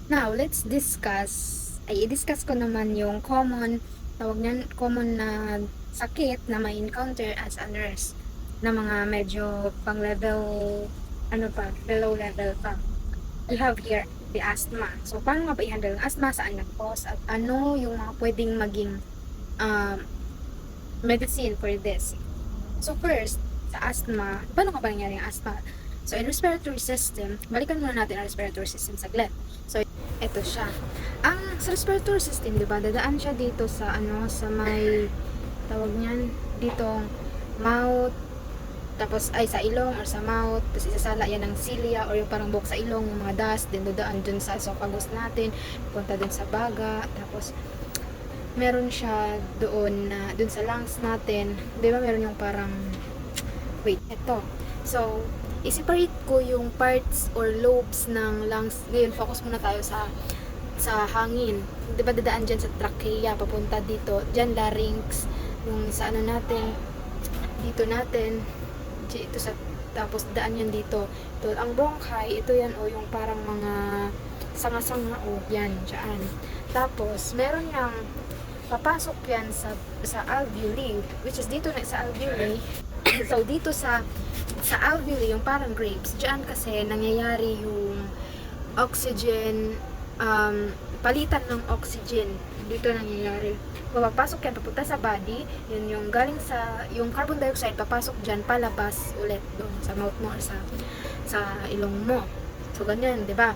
Now, let's discuss, i-discuss ko naman yung tawag niyan, common na sakit na may encounter as a nurse na mga medyo pang level, below level pa. We have here the asthma. So, paano nga ba i-handle ang asthma? Saan nag-cause? At ano yung mga pwedeng maging um, medicine for this? So, first, sa asthma, paano nga ba nangyari ang asthma? So, in respiratory system, balikan muna natin ang respiratory system saglit. So, ito siya. Sa respiratory system, di ba, dadaan siya dito sa, sa may, tawag niyan, dito, mouth, tapos, sa ilong or sa mouth, tapos isasala yan ng cilia or yung parang buhok sa ilong, yung mga dust, then dadaan dun sa esophagus natin, punta dun sa baga, tapos, meron siya dun sa lungs natin, di ba, meron yung parang, wait, ito. So, i-separate ko yung parts or lobes ng lungs. Ngayon, focus muna tayo sa hangin. 'Di ba dadaan diyan sa trachea papunta dito. Diyan larynx, yung sa natin, dito natin, ito sa tapos daan yan dito. Ito ang bronchi, ito yan yung parang mga sanga-sanga yan diyan. Tapos meron yang papasok yan sa alveoli, which is dito na sa alveoli. So dito sa alveoli, yung parang grapes, diyan kasi nangyayari yung oxygen, palitan ng oxygen. Dito nangyayari. Papasok yan, papunta sa body, yun yung galing yung carbon dioxide, papasok dyan, palabas ulit doon sa mouth mo or sa ilong mo. So, ganyan, di ba?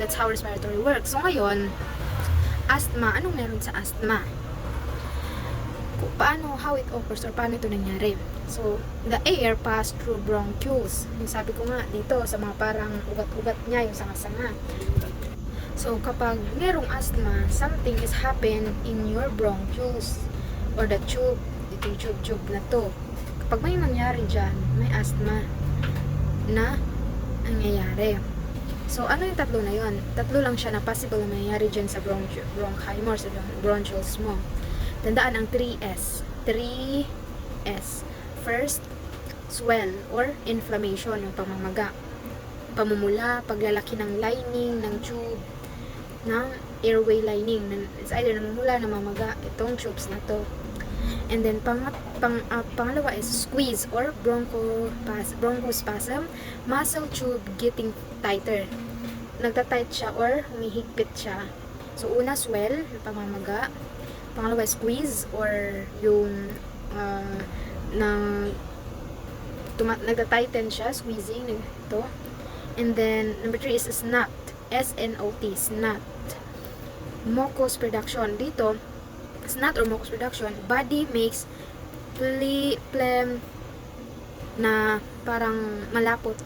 That's how respiratory works. So, ngayon, asthma, anong meron sa asthma? How it occurs or paano ito nangyari. So, the air pass through bronchioles. Yung sabi ko nga dito, sa mga parang ugat-ugat niya, yung sanga-sanga. So, kapag merong asthma, something is happen in your bronchioles or the tube, dito yung tube na to. Kapag may nangyari dyan, may asthma na nangyayari. So, ano yung tatlo na yun? Tatlo lang siya na possible na mangyayari dyan sa bronchi mo, sa bronchioles mo. Tandaan ang 3S. 3S. First, swell or inflammation, yung pamamaga. Pamumula, paglalaki ng lining, ng tube, ng airway lining. It's either namumula, namamaga, itong tubes na to. And then, pangalawa is squeeze or bronchospasm, muscle tube getting tighter. Nagtatight siya or humihigpit siya. So, una, swell, pamamaga. Pangalawa, squeeze or yung nagta-tighten siya, squeezing ito. And then number 3 is snot, SNOT, snot. Mucus production dito, snot or mucus production, body makes phlegm na parang malapot.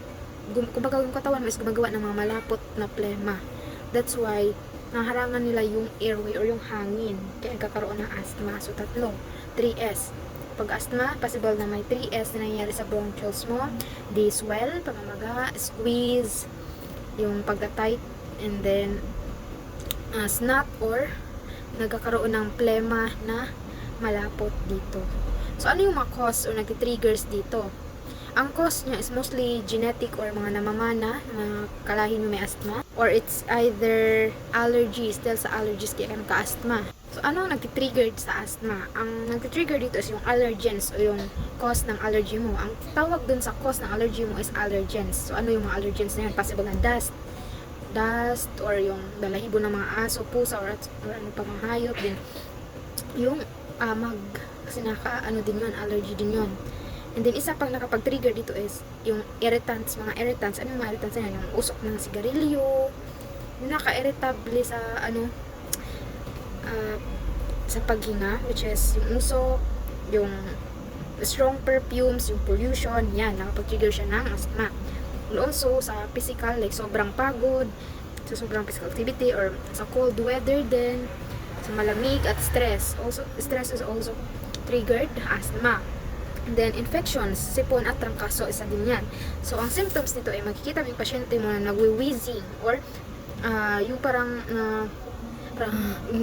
Kumbaga yung katawan mo is gumagawa ng mga malapot na plema. That's why naharangan nila yung airway or yung hangin, kaya nagkakaroon ng asthma. So, tatlo, 3S. Pag asthma, possible na may 3S na nangyayari sa bronchioles mo. The swell, pamamaga, squeeze, yung pagka-tight, and then snot or nagkakaroon ng plema na malapot dito. So, ano yung mga cause or nag-triggers dito? Ang cause niya is mostly genetic or mga namamana, mga kalahin mo may asthma. Or it's either allergies, dahil sa allergies kaya ka nagka-asthma. So, ano ang nag-trigger sa asthma? Ang nag-trigger dito is yung allergens o yung cause ng allergy mo. Ang tawag dun sa cause ng allergy mo is allergens. So, ano yung mga allergens na yun? Possible na dust or yung balahibo ng mga aso, pusa, or ano pa mga hayop din. Yung amag, kasi din yun, allergy din yun. And then, isa pang nakapag-trigger dito is yung irritants, mga irritants. Ano yung mga irritants na yan? Yung usok ng sigarilyo, yung naka-irritable sa paghinga, which is yung usok, yung strong perfumes, yung pollution, yan, nakapag-trigger siya ng asthma. And also, sa physical, like sobrang pagod, sa sobrang physical activity, or sa cold weather din, sa malamig at stress. Also, stress is also triggered asthma. And then, infections, sipon at trangkaso, isa din yan. So, ang symptoms nito ay makikita yung pasyente mo na nagwi-wheezing or yung parang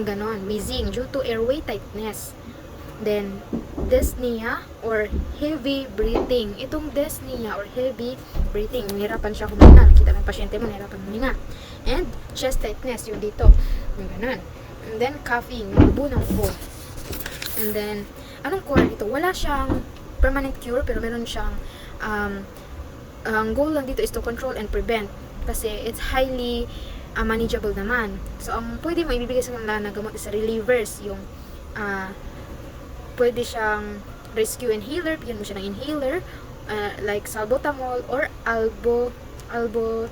ganon, wheezing due to airway tightness. Then, dyspnea or heavy breathing. Itong dyspnea or heavy breathing, nahirapan siya huminga. Nakita ng pasyente mo, nahirapan huminga. And chest tightness, yung dito. Yung ganun. And then, coughing, yung ubo ng ubo. And then, anong core dito? Wala siyang permanent cure, pero meron siyang, ang goal lang dito is to control and prevent. Kasi it's highly manageable naman. So, ang pwede mo ibibigay sa kanila na gamot is relievers. Yung, pwede siyang rescue inhaler, bigyan mo siya ng inhaler, like salbutamol or albuterol,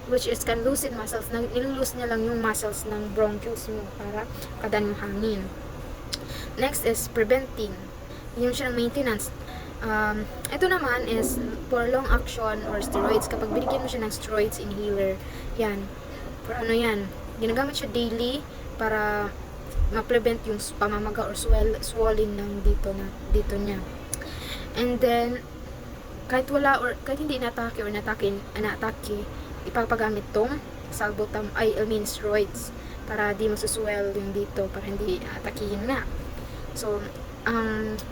which is can loosen muscles. Nilulus niya lang yung muscles ng bronchioles mo para kadan yung hangin. Next is preventing. Yung siya ng maintenance. Ito naman is for long action or steroids. Kapag binigyan mo siya ng steroids inhaler, yan. For ano yan? Ginagamit siya daily para ma-prevent yung pamamaga or swelling ng dito niya. And then, kahit wala or kahit hindi natake or natake, ipapagamit tong steroids para di masuswell yung dito, para hindi atakihin na. So,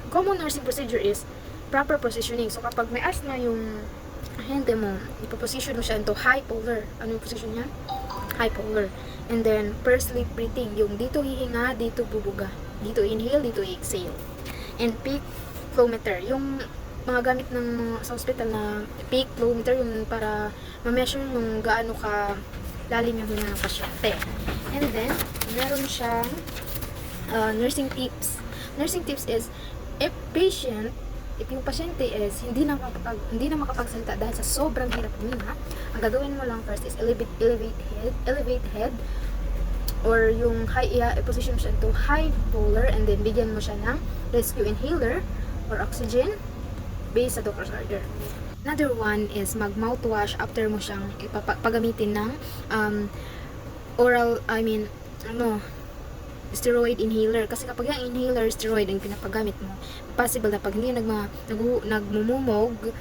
common nursing procedure is proper positioning. So, kapag may asthma yung ahente mo, ipaposition mo siya into high polar. Ano yung position niya? High polar. And then, first sleep breathing. Yung dito hihinga, dito bubuga. Dito inhale, dito exhale. And peak flow meter. Yung mga gamit ng sa hospital na peak flow meter, yung para ma-measure yung gaano ka lalim yung hinga ng pasyente. And then, meron siyang nursing tips. Nursing tips is, if yung pasyente is hindi na makapagsalita dahil sa sobrang hirap huminga, ang gagawin mo lang first is elevate head or yung position siya to high polar, and then bigyan mo siya ng rescue inhaler or oxygen based sa doctor's order. Another one is mag-mouthwash after mo siyang pagamitin ng steroid inhaler. Kasi kapag yung inhaler steroid ang pinapagamit mo, possible na pag hindi nagmumumog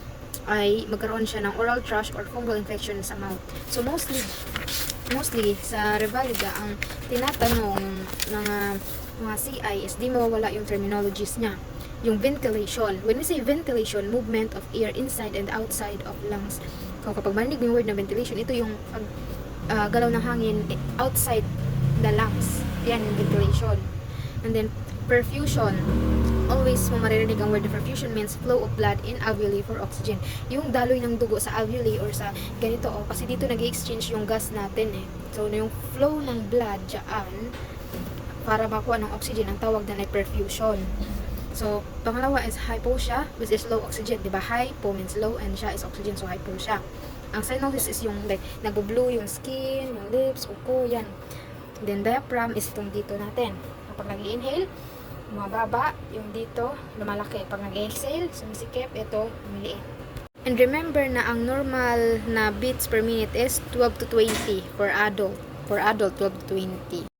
ay magkaroon siya ng oral thrush or fungal infection sa mouth. So mostly sa Revalida, ang tinatanong ng mga CI is di mawawala yung terminologies niya. Yung ventilation. When we say ventilation, movement of air inside and outside of lungs. So kapag marinig mo yung word na ventilation, ito yung galaw ng hangin outside the lungs. Yan yung ventilation. And then perfusion. Always mo maririnig ang word na perfusion means flow of blood in alveoli for oxygen. Yung daloy ng dugo sa alveoli or sa ganito, kasi dito nag-exchange yung gas natin eh. So yung flow ng blood dyan para makuha ng oxygen, ang tawag na ay perfusion. So pangalawa is hypoxia, which is low oxygen, diba? Hypo means low and siya is oxygen, so hypoxia. Ang cyanosis is yung like nagbo-blue yung skin, yung lips, uko, yan. Then diaphragm is itong dito natin. Kapag nag-inhale, mababa, yung dito, lumalaki. Pag nag-exhale, sumisikip, ito, lumiliit. And remember na ang normal na beats per minute is 12 to 20 for adult. For adult, 12 to 20.